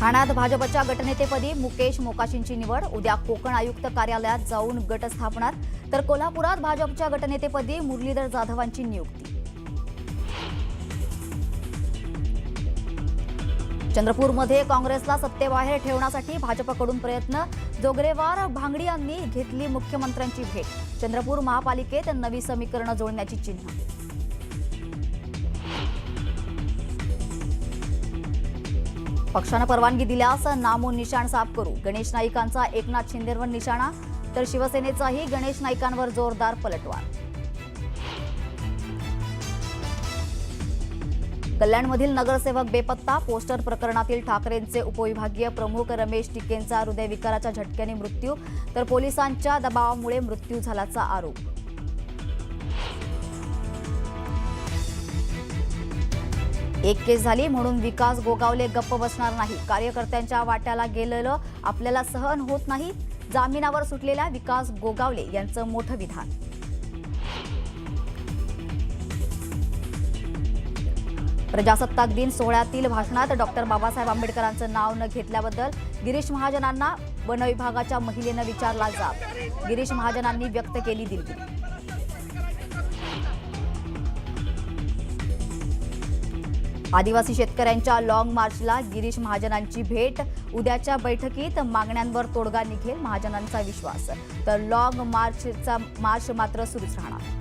ठाण्यात भाजपच्या गटनेतेपदी मुकेश मोकाशींची निवड। उद्या कोकण आयुक्त कार्यालयात जाऊन गट स्थापणार, तर कोल्हापुरात भाजपच्या गटनेतेपदी मुरलीधर जाधवांची नियुक्ती। चंद्रपूरमध्ये काँग्रेसला सत्तेबाहेर ठेवण्यासाठी भाजपकडून प्रयत्न। जोगरेवार भांगडी यांनी घेतली मुख्यमंत्र्यांची भेट। चंद्रपूर महापालिकेत नवी समीकरणं जोडण्याची चिन्ह। पक्षानं परवानगी दिल्यास नामोनिशाण साफ करू। गणेश नाईकांचा एकनाथ शिंदेंवर निशाणा, तर शिवसेनेचाही गणेश नाईकांवर जोरदार पलटवार। कल्याणमधील नगरसेवक बेपत्ता। पोस्टर प्रकरणातील ठाकरेंचे उपविभागीय प्रमुख रमेश टिकेंचा हृदयविकाराच्या झटक्याने मृत्यू, तर पोलिसांच्या दबावामुळे मृत्यू झाल्याचा आरोप। एक केस झाली म्हणून विकास गोगावले गप्प बसणार नाही। कार्यकर्त्यांच्या वाट्याला गेलेलं आपल्याला सहन होत नाही। जामिनावर सुटलेल्या विकास गोगावले यांचं मोठं विधान। प्रजासत्ताक दिन सोहळ्यातील भाषणात डॉक्टर बाबासाहेब आंबेडकरांचं नाव न घेतल्याबद्दल गिरीश महाजनांना वनविभागाच्या महिलेनं विचारला जाब। गिरीश महाजनांनी व्यक्त केली दिलगिरी। आदिवासी शेतकऱ्यांच्या लॉंग मार्चला गिरीश महाजनांची भेट। उद्याच्या बैठकीत मागण्यांवर तोडगा निघेल महाजनांचा विश्वास, तर लॉंग मार्च मात्र सुरूच राहणार।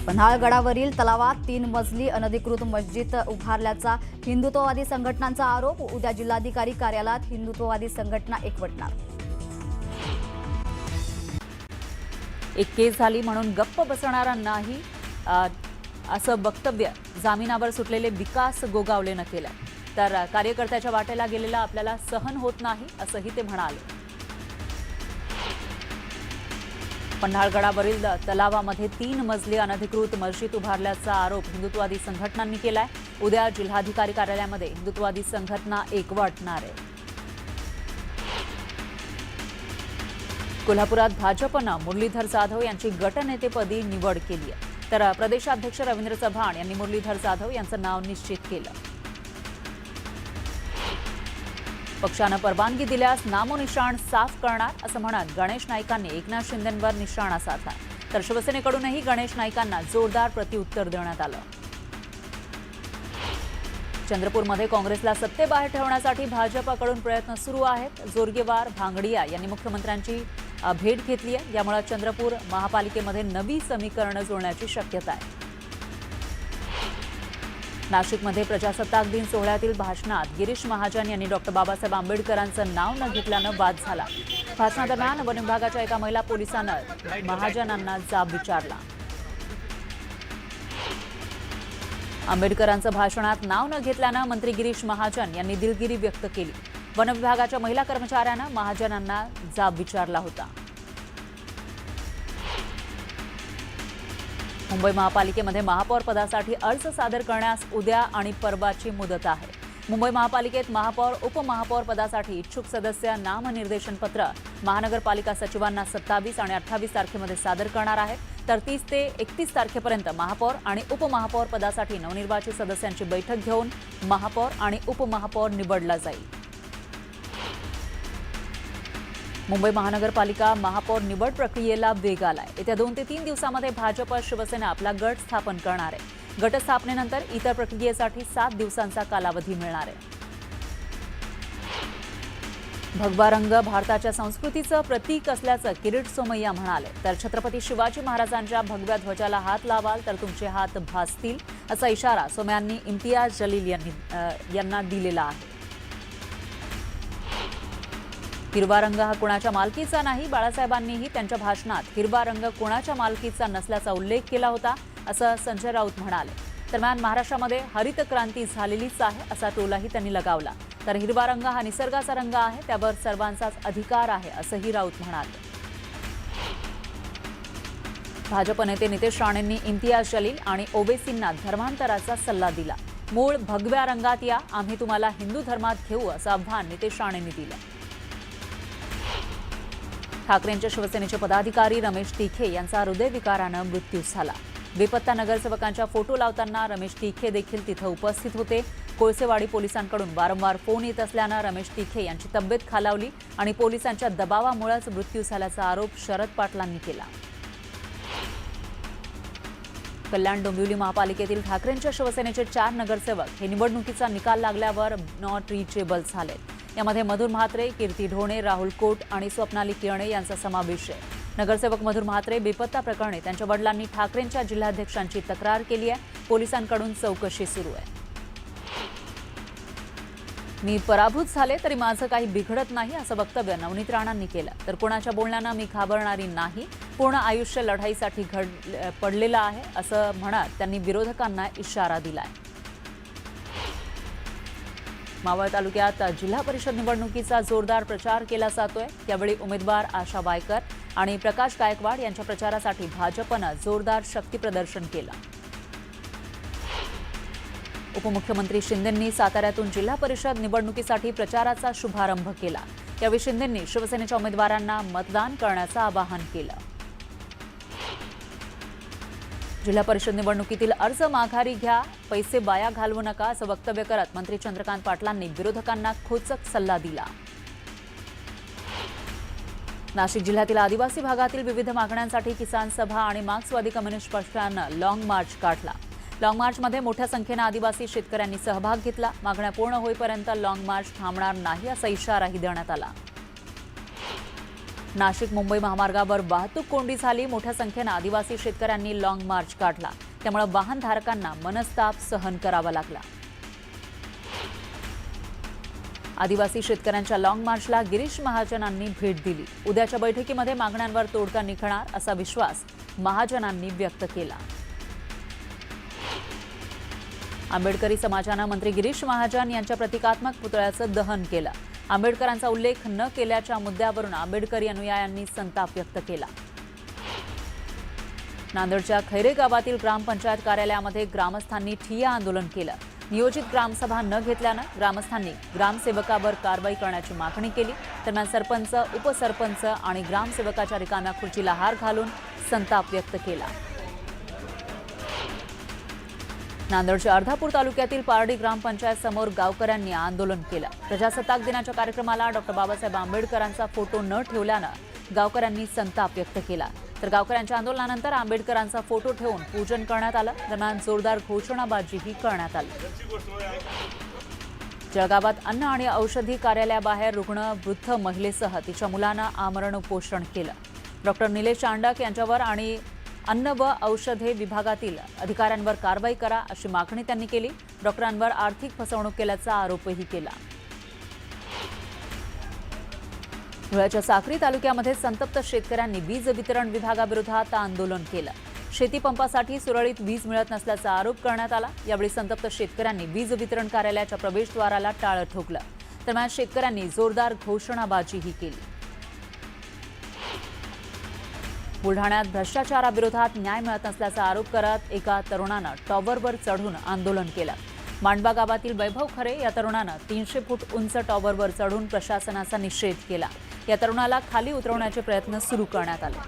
पन्हाळगडावरील तलावात 3 मजली अनधिकृत मस्जिद उभारल्याचा हिंदुत्ववादी संघटनांचा आरोप। उद्या जिल्हाधिकारी कार्यालयात हिंदुत्ववादी संघटना एकवटणार। एक केस झाली म्हणून गप्प बसणारा नाही असं वक्तव्य जामिनावर सुटलेले विकास गोगावलेनं केलं, तर कार्यकर्त्याच्या वाटेला गेलेला आपल्याला सहन होत नाही असंही ते म्हणाले। पन्हाळगडावरील तलावामध्ये 3 मजली अनधिकृत मस्जिद उभारल्याचा आरोप हिंदुत्ववादी संघटनांनी केलाय। उद्या जिल्हाधिकारी कार्यालयामध्ये हिंदुत्ववादी संघटना एकवटणार आहे। कोल्हापुरात भाजपनं मुरलीधर जाधव यांची गटनेतेपदी निवड केली आहे, तर प्रदेशाध्यक्ष रवींद्र चव्हाण यांनी मुरलीधर जाधव यांचं नाव निश्चित केलं। पक्षानं परवानगी दिल्यास नामोनिशाण साफ करणार असं म्हणत गणेश नाईकांनी एकनाथ शिंदेंवर निशाणा साधला, तर शिवसेनेकडूनही गणेश नाईकांना जोरदार प्रत्युत्तर देण्यात आलं। चंद्रपूरमध्ये काँग्रेसला सत्तेबाहेर ठेवण्यासाठी भाजपकडून प्रयत्न सुरू आहेत। जोरगेवार भांगडिया यांनी मुख्यमंत्र्यांची भेट घेतली आहे, यामुळे चंद्रपूर महापालिकेमध्ये नवी समीकरणं जुळण्याची शक्यता आहे। नाशिकमध्ये प्रजासत्ताक दिन सोहळ्यातील भाषणात गिरीश महाजन यांनी डॉक्टर बाबासाहेब आंबेडकरांचं नाव न घेतल्यानं वाद झाला। भाषणादरम्यान वन विभागाच्या एका महिला पोलिसानं महाजनांना जाब विचारला। आंबेडकरांचं भाषणात नाव न घेतल्यानं मंत्री गिरीश महाजन यांनी दिलगिरी व्यक्त केली। वन विभागाच्या महिला कर्मचाऱ्यानं महाजनांना जाब विचारला होता। मुंबई महापालिकेमध्ये महापौर पदासाठी अर्ज सादर करण्यास उद्या आणि परवाची मुदत आहे। मुंबई महापालिकेत महापौर उपमहापौर पदासाठी इच्छुक सदस्य नामनिर्देशन पत्र महानगरपालिका सचिवांना 27 आणि 28 तारखेमध्ये सादर करणार आहेत, तर 30 ते 31 तारखेपर्यंत महापौर आणि उपमहापौर पदासाठी नवनिर्वाचित सदस्यांची बैठक घेऊन महापौर आणि उपमहापौर निवडला जाईल। मुंबई महानगरपालिका महापौर निवड प्रक्रियेला वेग आलाय। येत्या 2 ते 3 दिवसांमध्ये भाजप शिवसेना आपला गट स्थापन करणार आहे। गट स्थापनेनंतर इतर प्रक्रियेसाठी 7 दिवसांचा कालावधी मिळणार आहे। भगवा रंग भारताच्या संस्कृतीचं प्रतीक असल्याचं किरीट सोमय्या म्हणाले, तर छत्रपती शिवाजी महाराजांच्या भगव्या ध्वजाला हात लावाल तर तुमचे हात भासतील असा इशारा सोमय्यांनी इम्तियाज जलील यांना दिलेला आहे। हिरवा रंग हा कोणाच्या मालकीचा नाही। बाळासाहेबांनीही त्यांच्या भाषणात हिरवा रंग कोणाच्या मालकीचा नसल्याचा उल्लेख केला होता असं संजय राऊत म्हणाले। दरम्यान महाराष्ट्रामध्ये हरित क्रांती झालेलीच आहे असा टोलाही त्यांनी लगावला, तर हिरवा रंग हा निसर्गाचा रंग आहे, त्यावर सर्वांचाच अधिकार आहे असंही राऊत म्हणाले। भाजप नेते नितेश राणेंनी इम्तियाज जलील आणि ओवेसींना धर्मांतराचा सल्ला दिला। मूळ भगव्या रंगात या, आम्ही तुम्हाला हिंदू धर्मात घेऊ असं आव्हान नितेश राणेंनी दिलं। ठाकरेंच्या शिवसेनेचे पदाधिकारी रमेश तिखे यांचा हृदयविकारानं मृत्यू झाला। बेपत्ता नगरसेवकांच्या फोटो लावताना रमेश तिखे देखील तिथं उपस्थित होते. कोळसेवाडी पोलिसांकडून वारंवार फोन येत असल्यानं रमेश तिखे यांची तब्येत खालावली आणि पोलिसांच्या दबावामुळेच मृत्यू झाल्याचा आरोप शरद पाटलांनी केला. कल्याण डोंबिवली महापालिकेतील ठाकरेंच्या शिवसेनेचे 4 नगरसेवक हे निवडणुकीचा निकाल लागल्यावर नॉट रिचेबल झाले. यामध्ये मधुर म्हात्रे, कीर्ती ढोणे, राहुल कोट आणि स्वप्नाली किरणे यांचा समावेश आहे. नगरसेवक मधुर म्हात्रे बेपत्ता प्रकरणी त्यांच्या वडिलांनी ठाकरेंच्या जिल्हाध्यक्षांची तक्रार केली आहे. पोलिसांकडून चौकशी सुरू आहे. मी पराभूत झाले तरी माझं काही बिघडत नाही असं वक्तव्य नवनीत राणांनी केलं. तर कोणाच्या बोलण्यानं मी घाबरणारी नाही, पूर्ण आयुष्य लढाईसाठी पडलेलं आहे असं म्हणत त्यांनी विरोधकांना इशारा दिलाय. मावळ तालुक्यात जिल्हा परिषद निवडणुकीचा जोरदार प्रचार केला जातोय. यावेळी उमेदवार आशा वायकर आणि प्रकाश गायकवाड यांच्या प्रचारासाठी भाजपनं जोरदार शक्तीप्रदर्शन केलं. उपमुख्यमंत्री शिंदेंनी साताऱ्यातून जिल्हा परिषद निवडणुकीसाठी प्रचाराचा शुभारंभ केला. यावेळी शिंदेंनी शिवसेनेच्या उमेदवारांना मतदान करण्याचं आवाहन केलं. जिल्हा परिषद निवडणुकीतील अर्ज माघारी घ्या, पैसे वाया घालवू नका असं वक्तव्य करत मंत्री चंद्रकांत पाटलांनी विरोधकांना खोचक सल्ला दिला. नाशिक जिल्ह्यातील आदिवासी भागातील विविध मागण्यांसाठी किसान सभा आणि मार्क्सवादी कम्युनिस्ट पक्षानं लॉंग मार्च काढला. लॉंग मार्चमध्ये मोठ्या संख्येनं आदिवासी शेतकऱ्यांनी सहभाग घेतला. मागण्या पूर्ण होईपर्यंत लॉंग मार्च थांबणार नाही असा इशाराही देण्यात आला. नाशिक मुंबई महामार्गावर वाहतूक कोंडी झाली. मोठ्या संख्येनं आदिवासी शेतकऱ्यांनी लॉंग मार्च काढला. त्यामुळे वाहनधारकांना मनस्ताप सहन करावा लागला. आदिवासी शेतकऱ्यांच्या लॉंग मार्चला गिरीश महाजनांनी भेट दिली. उद्याच्या बैठकीमध्ये मागण्यांवर तोडगा निघणार असा विश्वास महाजनांनी व्यक्त केला. आंबेडकरी समाजानं मंत्री गिरीश महाजन यांच्या प्रतिकात्मक पुतळ्याचं दहन केलं. आंबेडकरांचा उल्लेख न केल्याच्या मुद्द्यावरून आंबेडकरी अनुयायांनी संताप व्यक्त केला. नांदेडच्या खैरे गावातील ग्रामपंचायत कार्यालयामध्ये ग्रामस्थांनी ठिय्या आंदोलन केलं. नियोजित ग्रामसभा न घेतल्यानं ग्रामस्थांनी ग्रामसेवकावर कारवाई करण्याची मागणी केली. दरम्यान सरपंच, उपसरपंच आणि ग्रामसेवकाच्या रिकाम्या खुर्चीला हार घालून संताप व्यक्त केला. नांदेडच्या अर्धापूर तालुक्यातील पारडी ग्रामपंचायत समोर गावकऱ्यांनी आंदोलन केलं. प्रजासत्ताक दिनाच्या कार्यक्रमाला डॉ. बाबासाहेब आंबेडकरांचा फोटो न ठेवल्यानं गावकऱ्यांनी संताप व्यक्त केला. तर गावकऱ्यांच्या आंदोलनानंतर आंबेडकरांचा फोटो ठेवून पूजन करण्यात आलं. दरम्यान जोरदार घोषणाबाजीही करण्यात आली. जळगावात अन्न आणि औषधी कार्यालयाबाहेर रुग्ण वृद्ध महिलेसह तिच्या मुलानं आमरण उपोषण केलं. डॉ. निलेश चांडक यांच्यावर आणि अन्न व औषधे विभागातील अधिकाऱ्यांवर कारवाई करा अशी मागणी त्यांनी केली. डॉक्टरांवर आर्थिक फसवणूक केल्याचा आरोपही केला. धुळ्याच्या साक्री तालुक्यामध्ये संतप्त शेतकऱ्यांनी वीज वितरण विभागाविरोधात आंदोलन केलं. शेतीपंपासाठी सुरळीत वीज मिळत नसल्याचा आरोप करण्यात आला. यावेळी संतप्त शेतकऱ्यांनी वीज वितरण कार्यालयाच्या प्रवेशद्वाराला टाळं ठोकलं. दरम्यान शेतकऱ्यांनी जोरदार घोषणाबाजीही केली. बुलढाण्यात भ्रष्टाचाराविरोधात न्याय मिळत नसल्याचा आरोप करत एका तरुणानं टॉवरवर चढून आंदोलन केलं. मांडवा गावातील वैभव खरे या तरुणानं 300 फूट उंच टॉवरवर चढून प्रशासनाचा निषेध केला. या तरुणाला खाली उतरवण्याचे प्रयत्न सुरू करण्यात आले.